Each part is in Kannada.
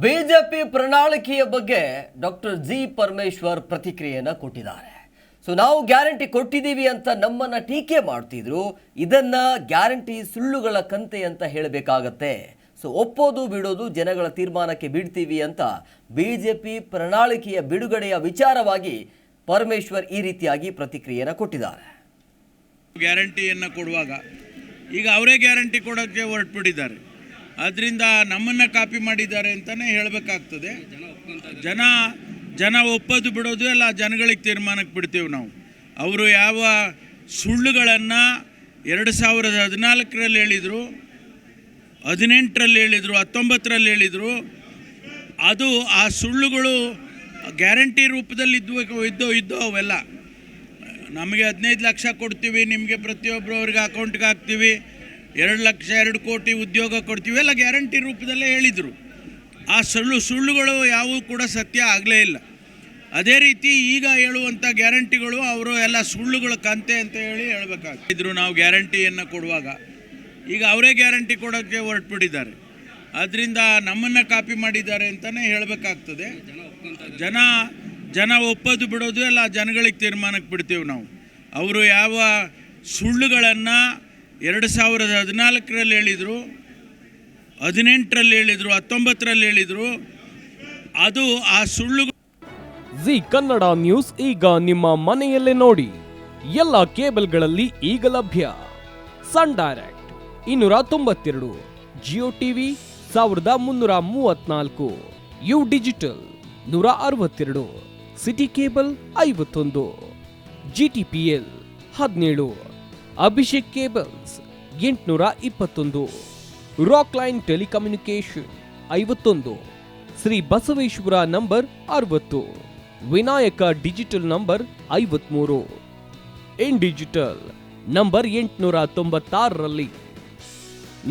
ಬಿಜೆಪಿ ಪ್ರಣಾಳಿಕೆಯ ಬಗ್ಗೆ ಡಾಕ್ಟರ್ ಜಿ ಪರಮೇಶ್ವರ್ ಪ್ರತಿಕ್ರಿಯೆಯನ್ನು ಕೊಟ್ಟಿದ್ದಾರೆ. ನಾವು ಗ್ಯಾರಂಟಿ ಕೊಟ್ಟಿದ್ದೀವಿ ಅಂತ ನಮ್ಮನ್ನ ಟೀಕೆ ಮಾಡ್ತಿದ್ರು. ಇದನ್ನ ಗ್ಯಾರಂಟಿ ಸುಳ್ಳುಗಳ ಕಂತೆ ಅಂತ ಹೇಳಬೇಕಾಗತ್ತೆ. ಒಪ್ಪೋದು ಬಿಡೋದು ಜನಗಳ ತೀರ್ಮಾನಕ್ಕೆ ಬಿಡ್ತೀವಿ ಅಂತ ಬಿಜೆಪಿ ಪ್ರಣಾಳಿಕೆಯ ಬಿಡುಗಡೆಯ ವಿಚಾರವಾಗಿ ಪರಮೇಶ್ವರ್ ಈ ರೀತಿಯಾಗಿ ಪ್ರತಿಕ್ರಿಯೆಯನ್ನು ಕೊಟ್ಟಿದ್ದಾರೆ. ಗ್ಯಾರಂಟಿಯನ್ನು ಕೊಡುವಾಗ ಈಗ ಅವರೇ ಗ್ಯಾರಂಟಿ ಕೊಡೋಕ್ಕೆ ಹೊರಟುಬಿಟ್ಟಿದ್ದಾರೆ. ಅದರಿಂದ ನಮ್ಮನ್ನು ಕಾಪಿ ಮಾಡಿದ್ದಾರೆ ಅಂತಲೇ ಹೇಳಬೇಕಾಗ್ತದೆ. ಜನ ಒಪ್ಪೋದು ಬಿಡೋದು ಎಲ್ಲ ಜನಗಳಿಗೆ ತೀರ್ಮಾನಕ್ಕೆ ಬಿಡ್ತೀವಿ ನಾವು. ಅವರು ಯಾವ ಸುಳ್ಳುಗಳನ್ನು 2014ರಲ್ಲಿ ಹೇಳಿದರು, 18ರಲ್ಲಿ ಹೇಳಿದರು, 19ರಲ್ಲಿ ಹೇಳಿದರು, ಅದು ಆ ಸುಳ್ಳುಗಳು ಗ್ಯಾರಂಟಿ ರೂಪದಲ್ಲಿ ಇದ್ದೋ ಅವೆಲ್ಲ. ನಮಗೆ 15 ಲಕ್ಷ ಕೊಡ್ತೀವಿ, ನಿಮಗೆ ಪ್ರತಿಯೊಬ್ಬರವ್ರಿಗೆ ಅಕೌಂಟ್ಗೆ ಹಾಕ್ತೀವಿ, 2 ಲಕ್ಷ 2 ಕೋಟಿ ಉದ್ಯೋಗ ಕೊಡ್ತೀವಿ, ಎಲ್ಲ ಗ್ಯಾರಂಟಿ ರೂಪದಲ್ಲೇ ಹೇಳಿದರು. ಆ ಸುಳ್ಳುಗಳು ಯಾವುವು ಕೂಡ ಸತ್ಯ ಆಗಲೇ ಇಲ್ಲ. ಅದೇ ರೀತಿ ಈಗ ಹೇಳುವಂಥ ಗ್ಯಾರಂಟಿಗಳು ಅವರು ಎಲ್ಲ ಸುಳ್ಳುಗಳ ಕಂತೆ ಅಂತ ಹೇಳಬೇಕಾಗ್ತಿದ್ರು. ನಾವು ಗ್ಯಾರಂಟಿಯನ್ನು ಕೊಡುವಾಗ ಈಗ ಅವರೇ ಗ್ಯಾರಂಟಿ ಕೊಡೋಕ್ಕೆ ಹೊರಟುಬಿಟ್ಟಿದ್ದಾರೆ. ಅದರಿಂದ ನಮ್ಮನ್ನು ಕಾಪಿ ಮಾಡಿದ್ದಾರೆ ಅಂತಲೇ ಹೇಳಬೇಕಾಗ್ತದೆ. ಜನ ಒಪ್ಪೋದು ಬಿಡೋದು ಎಲ್ಲ ಜನಗಳಿಗೆ ತೀರ್ಮಾನಕ್ಕೆ ಬಿಡ್ತೀವಿ ನಾವು. ಅವರು ಯಾವ ಸುಳ್ಳುಗಳನ್ನು 2014ರಲ್ಲಿ ಹೇಳಿದರು, 18ರಲ್ಲಿ ಹೇಳಿದರು, 19ರಲ್ಲಿ ಹೇಳಿದರು, ಅದು ಆ ಸುಳ್ಳುಗಳು. ಜಿ ಕನ್ನಡ ನ್ಯೂಸ್ ಈಗ ನಿಮ್ಮ ಮನೆಯಲ್ಲೇ ನೋಡಿ. ಎಲ್ಲ ಕೇಬಲ್ಗಳಲ್ಲಿ ಈಗ ಲಭ್ಯ. Sun Direct 292, Jio TV 1334, U digital 162, city cable 51, GTPL 17, Abhishek cables 821, rock line telecommunication 51, Shri Basaveshwara number 60, Vinayaka digital number 53, in digital number 896ರಲ್ಲಿ.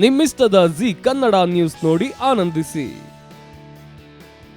ನಿಮ್ಮಿಸ್ತದ ಜಿ ಕನ್ನಡ ನ್ಯೂಸ್ ನೋಡಿ ಆನಂದಿಸಿ.